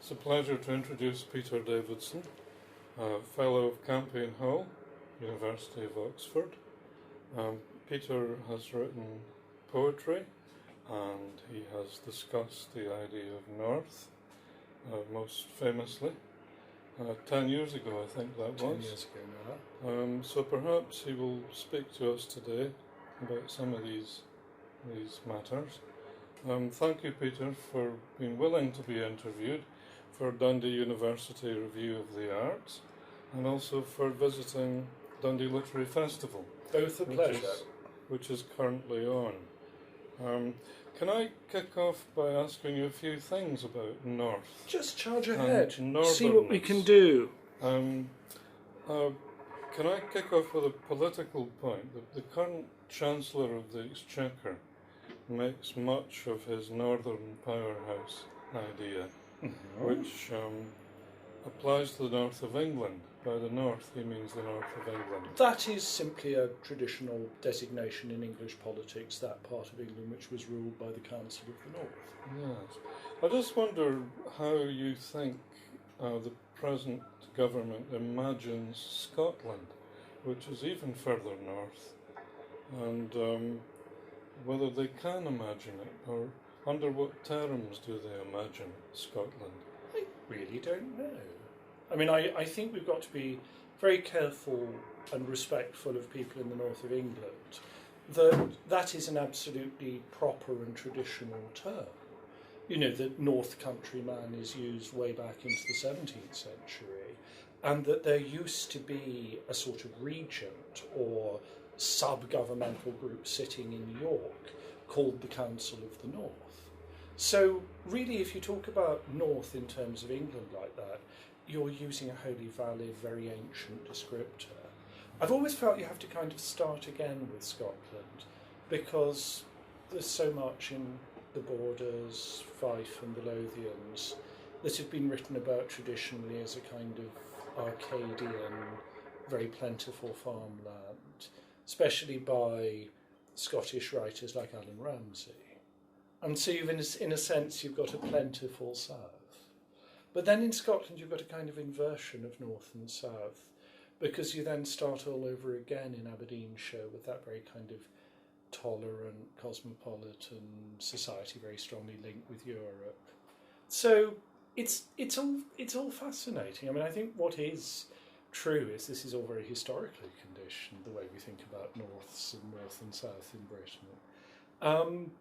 It's a pleasure to introduce Peter Davidson, a Fellow of Campion Hall, University of Oxford. Peter has written poetry and he has discussed the idea of North, most famously, 10 years ago I think that was. 10 years ago now. So perhaps he will speak to us today about some of these matters. Thank you, Peter, for being willing to be interviewed for Dundee University Review of the Arts and also for visiting Dundee Literary Festival. Both a pleasure. Which is currently on. Can I kick off by asking you a few things about North? Just charge ahead. Northerners. See what we can do. Can I kick off with a political point? The current Chancellor of the Exchequer makes much of his Northern Powerhouse idea, which applies to the north of England. By the north, he means the north of England. That is simply a traditional designation in English politics, that part of England which was ruled by the Council of the North. Yes. I just wonder how you think the present government imagines Scotland, which is even further north, and whether they can imagine it, or under what terms do they imagine Scotland? I really don't know. I mean, I think we've got to be very careful and respectful of people in the north of England. That is an absolutely proper and traditional term. You know, that North Country man is used way back into the 17th century, and that there used to be a sort of regent or sub-governmental group sitting in York called the Council of the North. So really, if you talk about North in terms of England like that, you're using a wholly valid, very ancient descriptor. I've always felt you have to kind of start again with Scotland, because there's so much in the Borders, Fife and the Lothians that have been written about traditionally as a kind of Arcadian, very plentiful farmland, especially by Scottish writers like Alan Ramsay. And so you've, in a sense, you've got a plentiful south. But then in Scotland you've got a kind of inversion of north and south, because you then start all over again in Aberdeenshire with that very kind of tolerant, cosmopolitan society, very strongly linked with Europe. So it's all fascinating. I mean, I think what is true is this is all very historically conditioned, the way we think about north and south in Britain.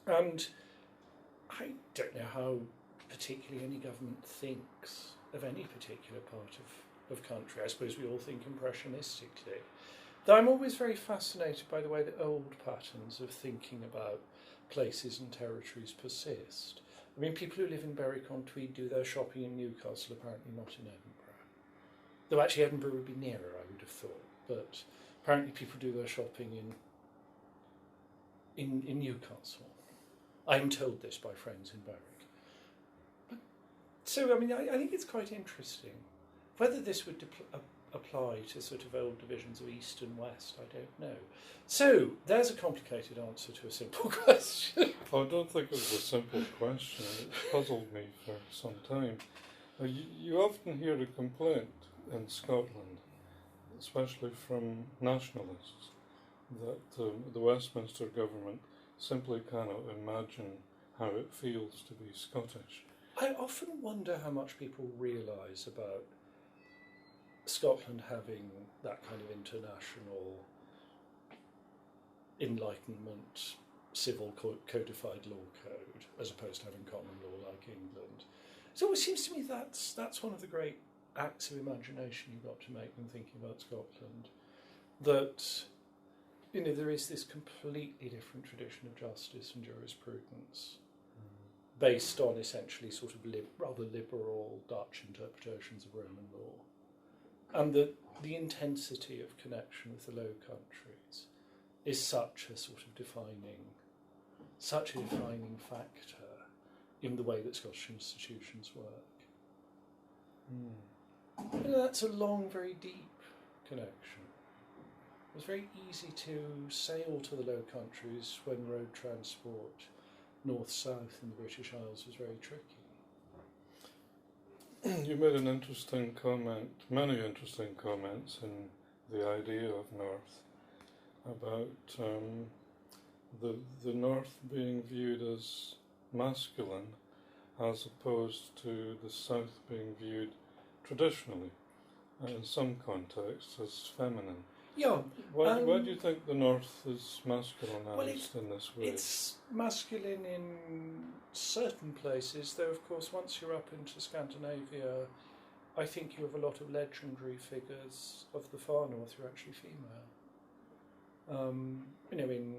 And I don't know how particularly any government thinks of any particular part of country. I suppose we all think impressionistically. Though I'm always very fascinated by the way that old patterns of thinking about places and territories persist. I mean, people who live in Berwick-on-Tweed do their shopping in Newcastle, apparently not in Edinburgh. Though actually Edinburgh would be nearer, I would have thought. But apparently people do their shopping in Newcastle. I'm told this by friends in Berwick. So, I mean, I think it's quite interesting. Whether this would apply to sort of old divisions of East and West, I don't know. So, there's a complicated answer to a simple question. I don't think it was a simple question. It puzzled me for some time. You often hear a complaint in Scotland, especially from nationalists, that the Westminster government simply cannot imagine how it feels to be Scottish. I often wonder how much people realise about Scotland having that kind of international Enlightenment, civil codified law code, as opposed to having common law like England. So it always seems to me that's one of the great acts of imagination you've got to make when thinking about Scotland. That, you know, there is this completely different tradition of justice and jurisprudence, based on essentially sort of rather liberal Dutch interpretations of Roman law. And that the intensity of connection with the Low Countries is such a sort of defining factor in the way that Scottish institutions work. You know, that's a long, very deep connection. It was very easy to sail to the Low Countries when road transport north-south in the British Isles was very tricky. You made an interesting comment, many interesting comments in the idea of North, about the North being viewed as masculine as opposed to the South being viewed traditionally, in some contexts, as feminine. Yeah. Why do you think the North is masculinized in this way? It's masculine in certain places, though of course once you're up into Scandinavia, I think you have a lot of legendary figures of the far north who are actually female. In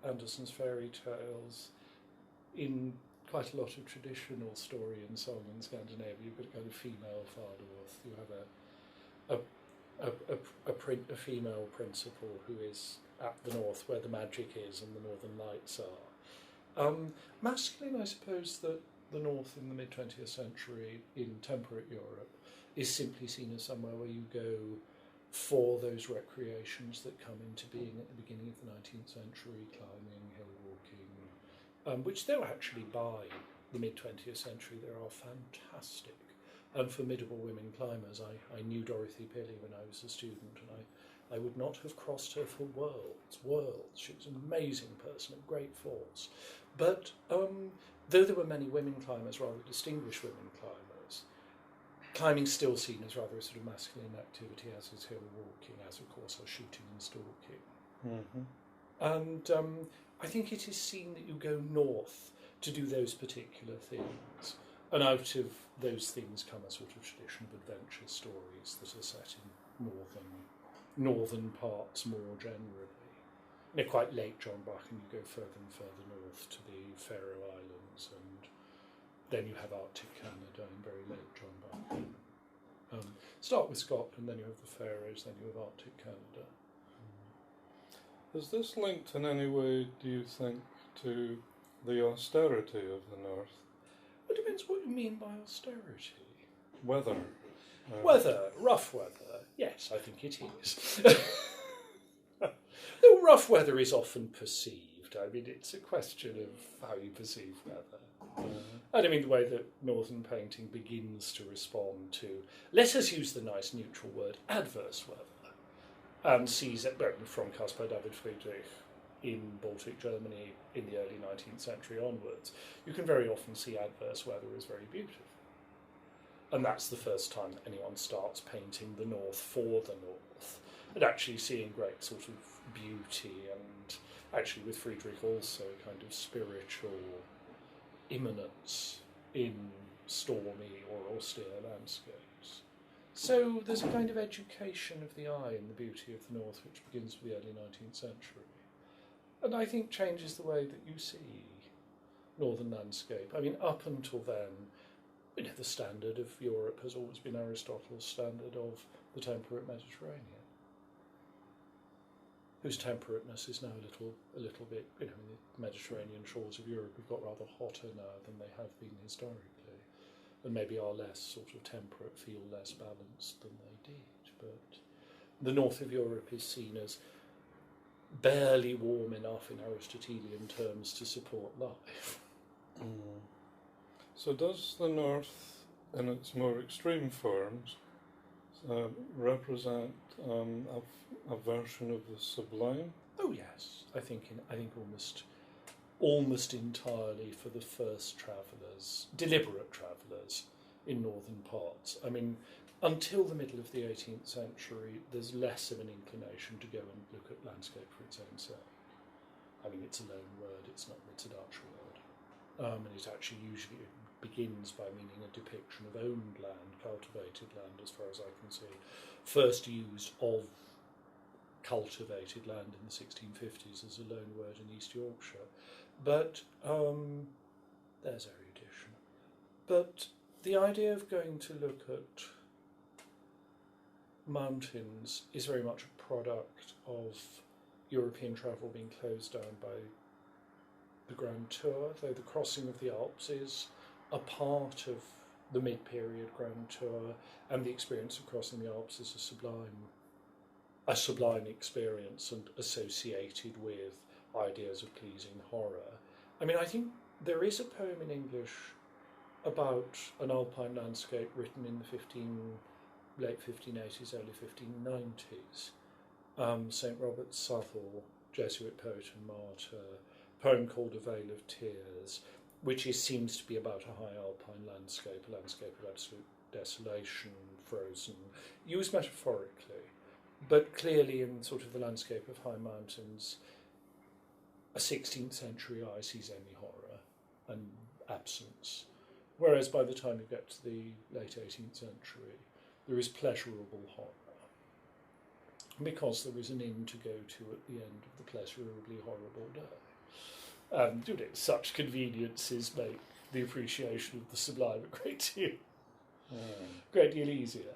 Andersen's fairy tales, in quite a lot of traditional story and song in Scandinavia, you've got a kind of female far north. You have a female principal who is at the north where the magic is and the northern lights are. Masculine, I suppose that the north in the mid-20th century in temperate Europe is simply seen as somewhere where you go for those recreations that come into being at the beginning of the 19th century, climbing, hill walking, which though actually by the mid-20th century there are fantastic and formidable women climbers. I knew Dorothy Pilley when I was a student, and I would not have crossed her for worlds. She was an amazing person, a great force. But though there were many women climbers, rather distinguished women climbers, climbing's still seen as rather a sort of masculine activity, as is hill walking, as of course are shooting and stalking. Mm-hmm. And I think it is seen that you go north to do those particular things. And out of those things come a sort of tradition of adventure stories that are set in northern parts more generally. Quite late John Buck, and you go further and further north to the Faroe Islands, and then you have Arctic Canada and very late John Buck. Start with Scotland, then you have the Faroes, then you have Arctic Canada. Is this linked in any way, do you think, to the austerity of the North? It depends what you mean by austerity. Weather. Rough weather. Yes, I think it is. Though rough weather is often perceived. I mean, it's a question of how you perceive weather. And I mean, the way that Northern painting begins to respond to, let us use the nice neutral word, adverse weather, and sees it from Caspar David Friedrich in Baltic Germany in the early 19th century onwards. You can very often see adverse weather as very beautiful. And that's the first time that anyone starts painting the North for the North, and actually seeing great sort of beauty, and actually with Friedrich also kind of spiritual immanence in stormy or austere landscapes. So there's a kind of education of the eye in the beauty of the North which begins with the early 19th century, and I think changes the way that you see northern landscape. I mean, up until then, the standard of Europe has always been Aristotle's standard of the temperate Mediterranean, whose temperateness is now a little bit, the Mediterranean shores of Europe have got rather hotter now than they have been historically, and maybe are less sort of temperate, feel less balanced than they did. But the north of Europe is seen as barely warm enough in Aristotelian terms to support life. Mm. So does the North, in its more extreme forms, represent a version of the sublime? Oh yes, I think almost entirely for the first travellers, deliberate travellers in northern parts. I mean, until the middle of the 18th century, there's less of an inclination to go and look at landscape for its own sake. I mean, it's a loan word, it's a Dutch word, and it actually usually begins by meaning a depiction of owned land, cultivated land, as far as I can see. First used of cultivated land in the 1650s as a loan word in East Yorkshire. But there's erudition. But the idea of going to look at mountains is very much a product of European travel being closed down by the Grand Tour, though the crossing of the Alps is a part of the mid-period Grand Tour, and the experience of crossing the Alps is a sublime experience and associated with ideas of pleasing horror. I mean, I think there is a poem in English about an alpine landscape written in the late 1580s, early 1590s. St. Robert Southall, Jesuit poet and martyr, poem called A Vale of Tears, which seems to be about a high alpine landscape, a landscape of absolute desolation, frozen, used metaphorically, but clearly in sort of the landscape of high mountains, a 16th century eye sees only horror and absence. Whereas by the time you get to the late 18th century, there is pleasurable horror, because there is an inn to go to at the end of the pleasurably horrible day. And such conveniences make the appreciation of the sublime a great deal easier.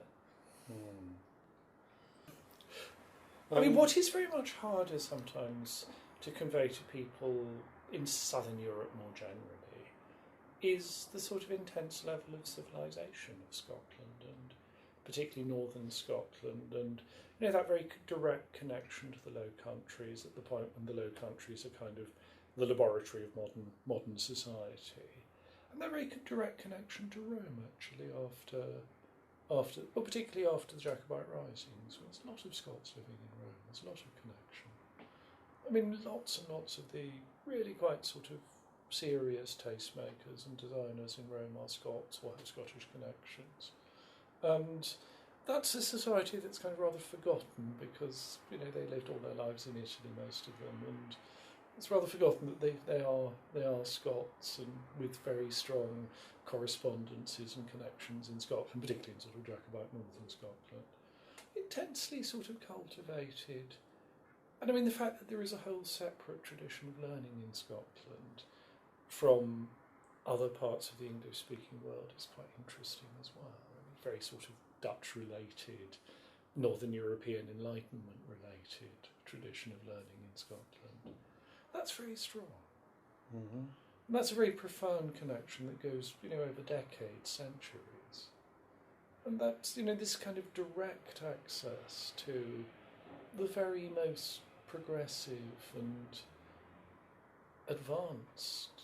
I mean, what is very much harder sometimes to convey to people in southern Europe more generally is the sort of intense level of civilization of Scotland, and particularly northern Scotland, and that very direct connection to the Low Countries at the point when the Low Countries are kind of the laboratory of modern society, and that very direct connection to Rome actually particularly after the Jacobite risings. There's a lot of Scots living in Rome. There's a lot of connection. I mean, lots and lots of the really quite sort of serious tastemakers and designers in Rome are Scots or have Scottish connections. And that's a society that's kind of rather forgotten because, they lived all their lives in Italy, most of them, and it's rather forgotten that they are Scots, and with very strong correspondences and connections in Scotland, particularly in sort of Jacobite northern Scotland. Intensely sort of cultivated. And I mean, the fact that there is a whole separate tradition of learning in Scotland from other parts of the English-speaking world is quite interesting as well. I mean, very sort of Dutch-related, Northern European Enlightenment-related tradition of learning in Scotland. That's very strong. Mm-hmm. And that's a very profound connection that goes, over decades, centuries. And that's, this kind of direct access to the very most progressive and advanced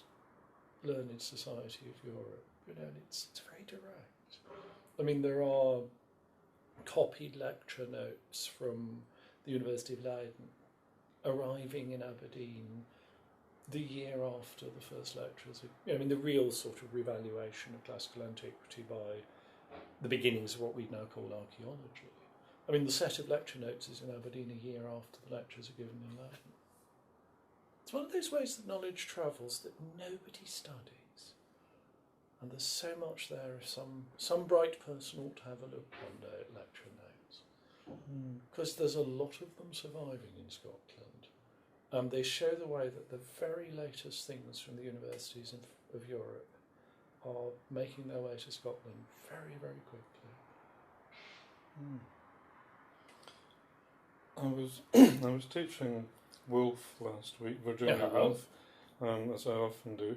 learned society of Europe. And it's very direct. I mean, there are copied lecture notes from the University of Leiden arriving in Aberdeen the year after the first lectures. The real sort of revaluation of classical antiquity by the beginnings of what we now call archaeology. I mean, the set of lecture notes is in Aberdeen a year after the lectures are given in Leiden. It's one of those ways that knowledge travels that nobody studies. And there's so much there if some bright person ought to have a look one day at lecture notes. Because there's a lot of them surviving in Scotland. They show the way that the very latest things from the universities of Europe are making their way to Scotland very, very quickly. I was teaching Woolf last week, Virginia Woolf, as I often do,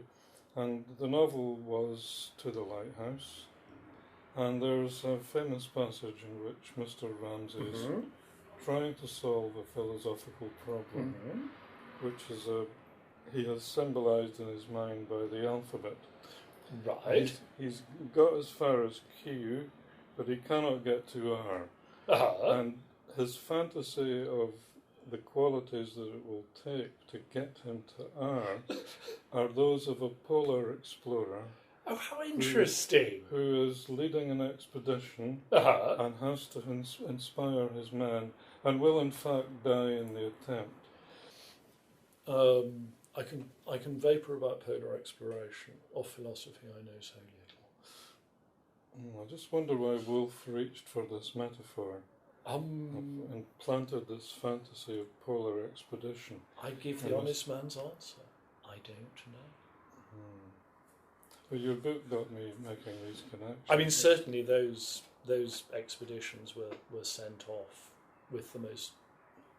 and the novel was To the Lighthouse, and there's a famous passage in which Mr. Ramsay is trying to solve a philosophical problem, which is he has symbolised in his mind by the alphabet. Right. He's got as far as Q, but he cannot get to R. And his fantasy of the qualities that it will take to get him to R are those of a polar explorer. Oh, how interesting! Who is leading an expedition and has to inspire his men and will in fact die in the attempt. I can vapour about polar exploration. Of philosophy I know so little. I just wonder why Woolf reached for this metaphor and planted this fantasy of polar expedition. I give the honest man's answer. I don't know. Well, your book got me making these connections. I mean, certainly those expeditions were sent off with the most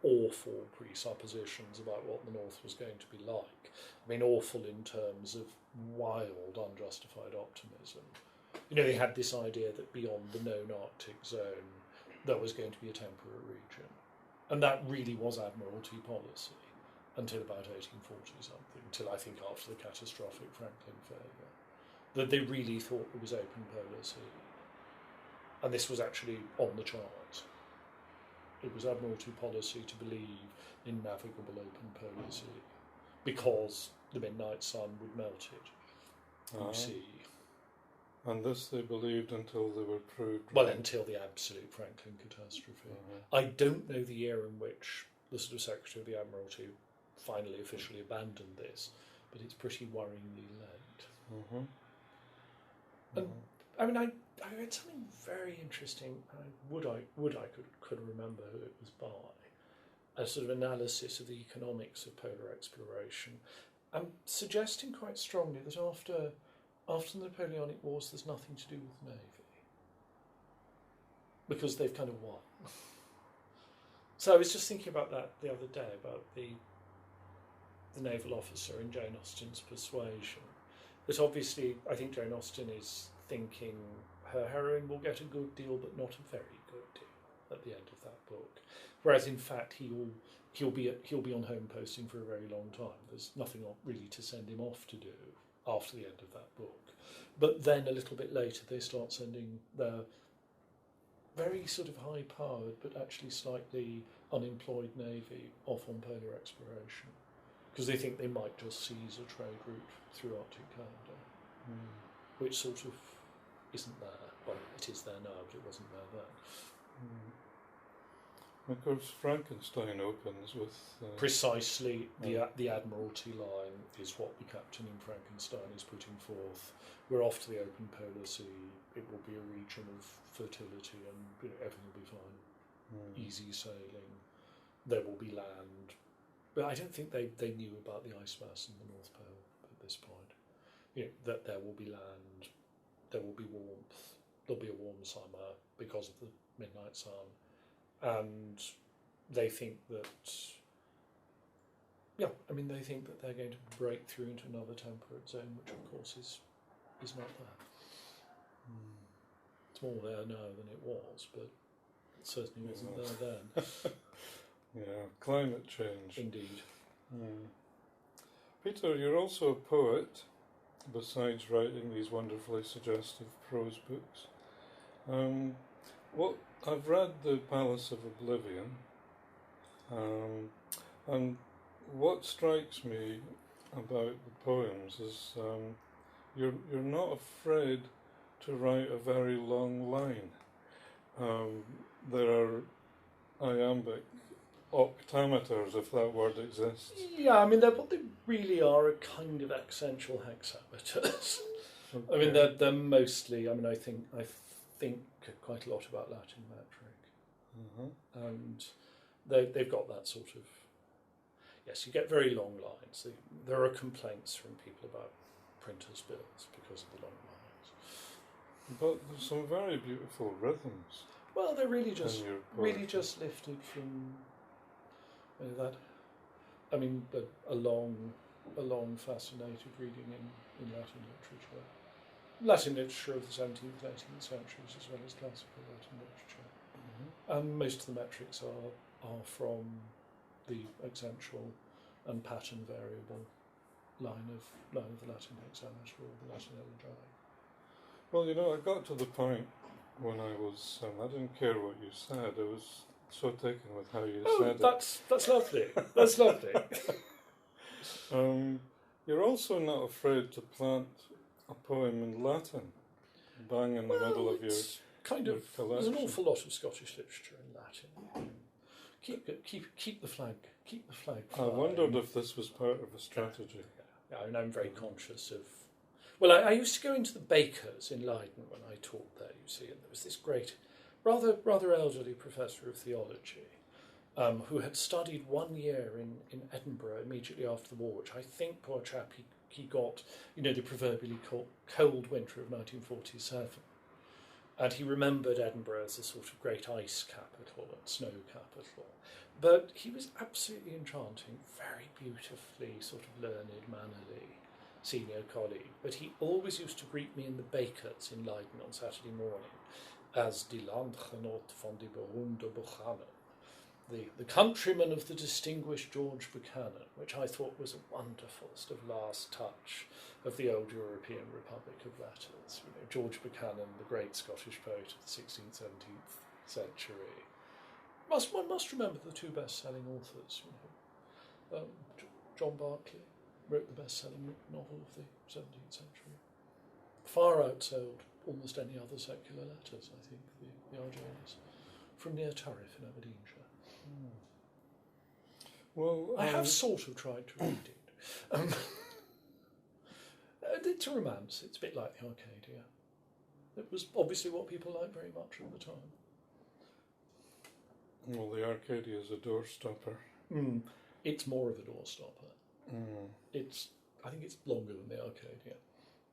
awful presuppositions about what the North was going to be like. I mean, awful in terms of wild, unjustified optimism. They had this idea that beyond the known Arctic zone, there was going to be a temperate region. And that really was Admiralty policy until about 1840 something, until I think after the catastrophic Franklin failure. that they really thought it was open polar sea. And this was actually on the charts. It was Admiralty policy to believe in navigable open polar sea because the midnight sun would melt it, you see. And this they believed until they were proved Well, wrong. until the absolute Franklin catastrophe. I don't know the year in which the sort of Secretary of the Admiralty finally officially abandoned this, but it's pretty worryingly late. And I mean, I read something very interesting. I could remember who it was by. A sort of analysis of the economics of polar exploration. I'm suggesting quite strongly that after the Napoleonic Wars, there's nothing to do with the Navy because they've kind of won. So I was just thinking about that the other day about the naval officer in Jane Austen's Persuasion. That obviously, I think Jane Austen is thinking her heroine will get a good deal, but not a very good deal at the end of that book. Whereas in fact, he'll be on home posting for a very long time. There's nothing really to send him off to do after the end of that book. But then a little bit later, they start sending their very sort of high-powered, but actually slightly unemployed navy off on polar exploration because they think they might just seize a trade route through Arctic Canada, which sort of isn't there. Well, it is there now, but it wasn't there then. Of course, Frankenstein opens with... Precisely, the Admiralty line is what the captain in Frankenstein is putting forth. We're off to the open polar sea. It will be a region of fertility and everything will be fine. Easy sailing. There will be land. But I don't think they knew about the ice mass in the North Pole at this point. That there will be land, there will be warmth, there'll be a warm summer because of the midnight sun. And they think that, they think that they're going to break through into another temperate zone, which of course is not there. It's more there now than it was, but it certainly wasn't there then. Yeah, climate change. Indeed. Peter, you're also a poet, besides writing these wonderfully suggestive prose books. I've read The Palace of Oblivion, and what strikes me about the poems is you're not afraid to write a very long line. There are iambic octameters, if that word exists. Yeah, what they really are a kind of accentual hexameters. Okay. They're mostly. I think quite a lot about Latin metric, and they've got that sort of. Yes, you get very long lines. There are complaints from people about printers' bills because of the long lines. But there's some very beautiful rhythms. Well, they're really just lifted from that. A long fascinated reading in Latin literature. Latin literature of the 17th and 18th centuries as well as classical Latin literature. And most of the metrics are from the accentual and pattern variable line of the Latin hexameter or the Latin elegiac. Well, I got to the point when I was, I didn't care what you said, I was so taken with how you said it. That's lovely. That's lovely. You're also not afraid to plant a poem in Latin, bang in the middle of your collection. There's an awful lot of Scottish literature in Latin. Keep the flag. Keep the flag flying. I wondered if this was part of a strategy. Yeah, I'm very conscious of. Well, I used to go into the bakers in Leiden when I taught there. You see, and there was this great, rather elderly professor of theology, who had studied 1 year in Edinburgh immediately after the war, which I think, poor chap, he got, the proverbially cold winter of 1947. And he remembered Edinburgh as a sort of great ice capital and snow capital. But he was absolutely enchanting, very beautifully sort of learned, mannerly senior colleague. But he always used to greet me in the bakers in Leiden on Saturday morning as die Landgenoot van die beroemde Buchanan. the countryman of the distinguished George Buchanan, which I thought was a wonderful sort of last touch of the old European Republic of Letters. You know, George Buchanan, the great Scottish poet of the 16th, 17th century. One must remember the two best-selling authors. You know, John Berkeley wrote the best-selling novel of the 17th century. Far outsold almost any other secular letters, I think, the Argenis, from near Turriff in Aberdeenshire. Well, I have sort of tried to read it. It's a romance. It's a bit like the Arcadia. It was obviously what people liked very much at the time. Well, the Arcadia is a doorstopper. It's more of a doorstopper. I think it's longer than the Arcadia.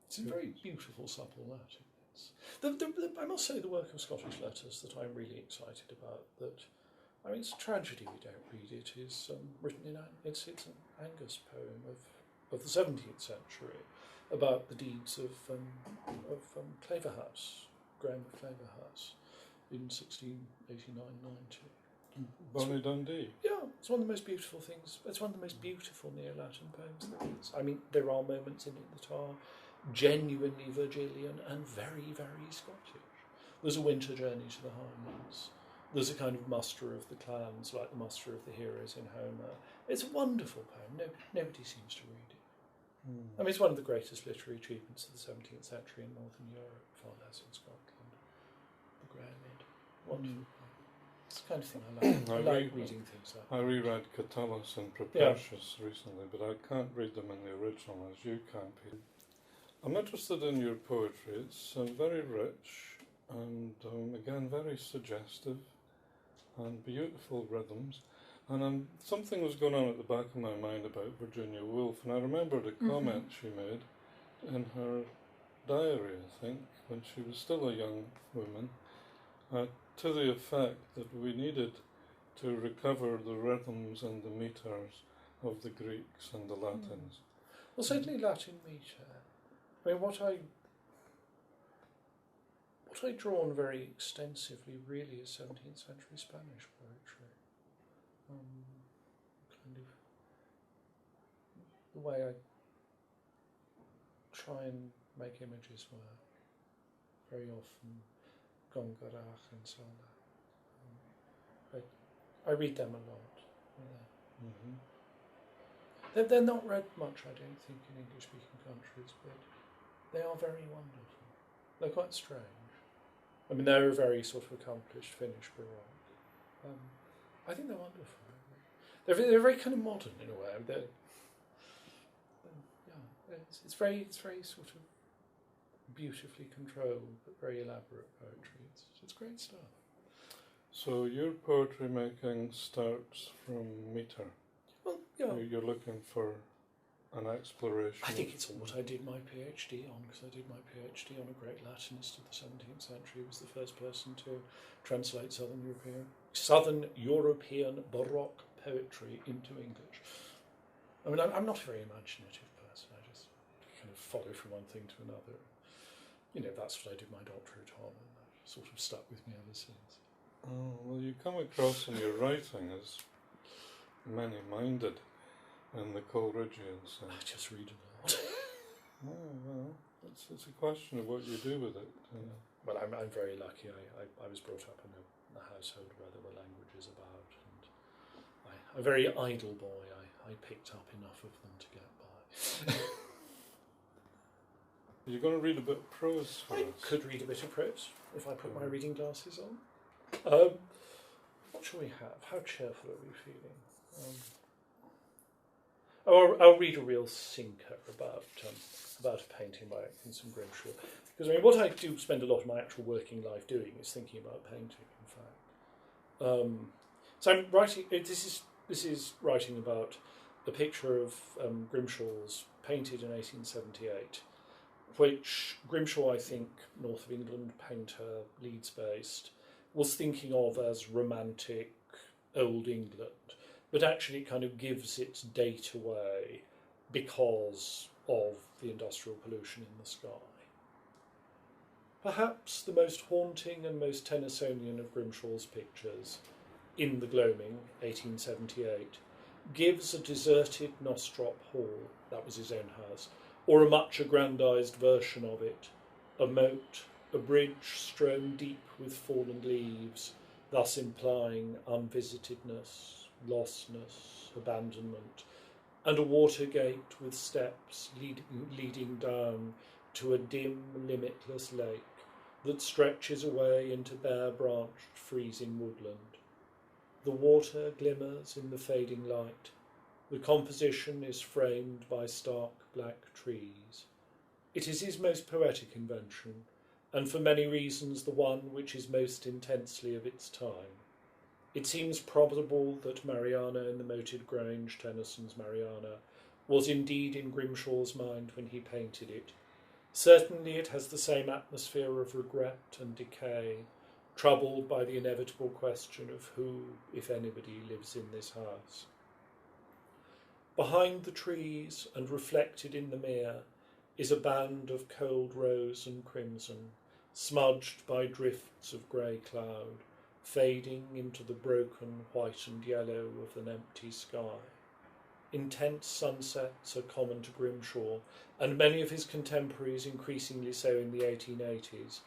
It's a very beautiful, supple Latin. I must say the work of Scottish letters that I'm really excited about, it's a tragedy we don't read it, is written it's an Angus poem of the 17th century about the deeds of Claverhouse, Graham of Claverhouse, in 1689-90. Bonnie Dundee. Yeah, it's one of the most beautiful things. It's one of the most beautiful neo-Latin poems there is. I mean, there are moments in it that are genuinely Virgilian and very, very Scottish. There's a winter journey to the Highlands. There's a kind of muster of the clans, like the muster of the heroes in Homer. It's a wonderful poem. Nobody seems to read it. I mean, it's one of the greatest literary achievements of the 17th century in Northern Europe, far less in Scotland. The Grahamid. Wonderful poem. It's the kind of thing I like. I like reading things like that. I reread Catullus and Propertius recently, but I can't read them in the original as you can, Peter. I'm interested in your poetry. It's very rich and, again, very suggestive and beautiful rhythms. And something was going on at the back of my mind about Virginia Woolf, and I remembered a comment she made in her diary, I think, when she was still a young woman, to the effect that we needed to recover the rhythms and the meters of the Greeks and the Latins. Well, certainly Latin meter. I mean, what I draw on very extensively really is 17th century Spanish poetry. Kind of the way I try and make images work. Very often, Gongarach and so on. I read them a lot. Yeah. They're not read much, I don't think, in English-speaking countries, but they are very wonderful. They're quite strange. I mean, they're a very sort of accomplished Finnish Baroque. I think they're wonderful. They're very kind of modern in a way. It's very sort of beautifully controlled, but very elaborate poetry. It's great stuff. So your poetry making starts from meter. Well, yeah. You're looking for an exploration. I think it's all what I did my PhD on, because I did my PhD on a great Latinist of the 17th century. He was the first person to translate Southern European Baroque poetry into English. I mean, I'm not a very imaginative person. I just kind of follow from one thing to another. You know, that's what I did my doctorate on, and that sort of stuck with me ever since. Oh, well, you come across in your writing as many-minded in the Coleridgean sense. I just read a lot. Oh, well, it's a question of what you do with it. Well, I'm very lucky. I was brought up in a household where there were languages about, and a very idle boy. I picked up enough of them to get by. You're going to read a bit of prose for us? I could read a bit of prose if I put my reading glasses on. What shall we have? How cheerful are we feeling? I'll read a real sinker about a painting by Atkinson Grimshaw. Because I mean, what I do spend a lot of my actual working life doing is thinking about painting. In fact, so I'm writing. This is writing about a picture of Grimshaw's painted in 1878, which Grimshaw, I think, North of England painter, Leeds-based, was thinking of as romantic Old England, but actually it kind of gives its date away because of the industrial pollution in the sky. Perhaps the most haunting and most Tennysonian of Grimshaw's pictures in the Gloaming, 1878, gives a deserted Nostrop Hall, that was his own house, or a much aggrandised version of it, a moat, a bridge strewn deep with fallen leaves, thus implying unvisitedness, lostness, abandonment, and a water gate with steps leading down to a dim, limitless lake that stretches away into bare branched, freezing woodland. The water glimmers in the fading light. The composition is framed by stark black trees. It is his most poetic invention, and for many reasons the one which is most intensely of its time. It seems probable that Mariana in the Moated Grange, Tennyson's Mariana, was indeed in Grimshaw's mind when he painted it. Certainly it has the same atmosphere of regret and decay, troubled by the inevitable question of who, if anybody, lives in this house. Behind the trees and reflected in the mere is a band of cold rose and crimson, smudged by drifts of grey cloud, fading into the broken white and yellow of an empty sky. Intense sunsets are common to Grimshaw, and many of his contemporaries increasingly so in the 1880s,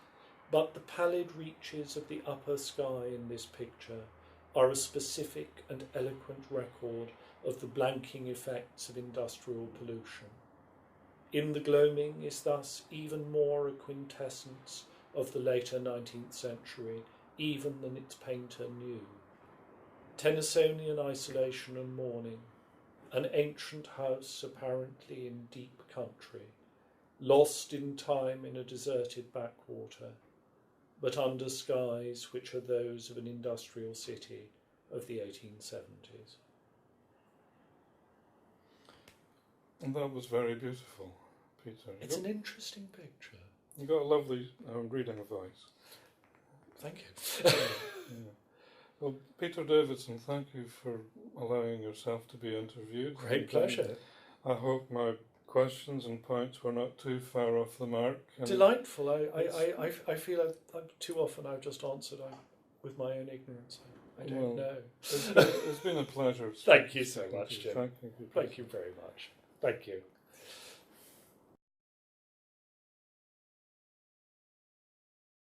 but the pallid reaches of the upper sky in this picture are a specific and eloquent record of the blanking effects of industrial pollution. In the Gloaming is thus even more a quintessence of the later 19th century, even than its painter knew. Tennysonian isolation and mourning, an ancient house apparently in deep country, lost in time in a deserted backwater, but under skies which are those of an industrial city of the 1870s. And that was very beautiful, Peter. It's an interesting picture. You got a lovely reading voice. Thank you. Yeah. Well, Peter Davidson, thank you for allowing yourself to be interviewed. Great pleasure. I hope my questions and points were not too far off the mark. Delightful. I feel too often I've just answered with my own ignorance. I don't know. It's been a pleasure. Thank you so much, Jim. Thank you. Thank you very much. Thank you.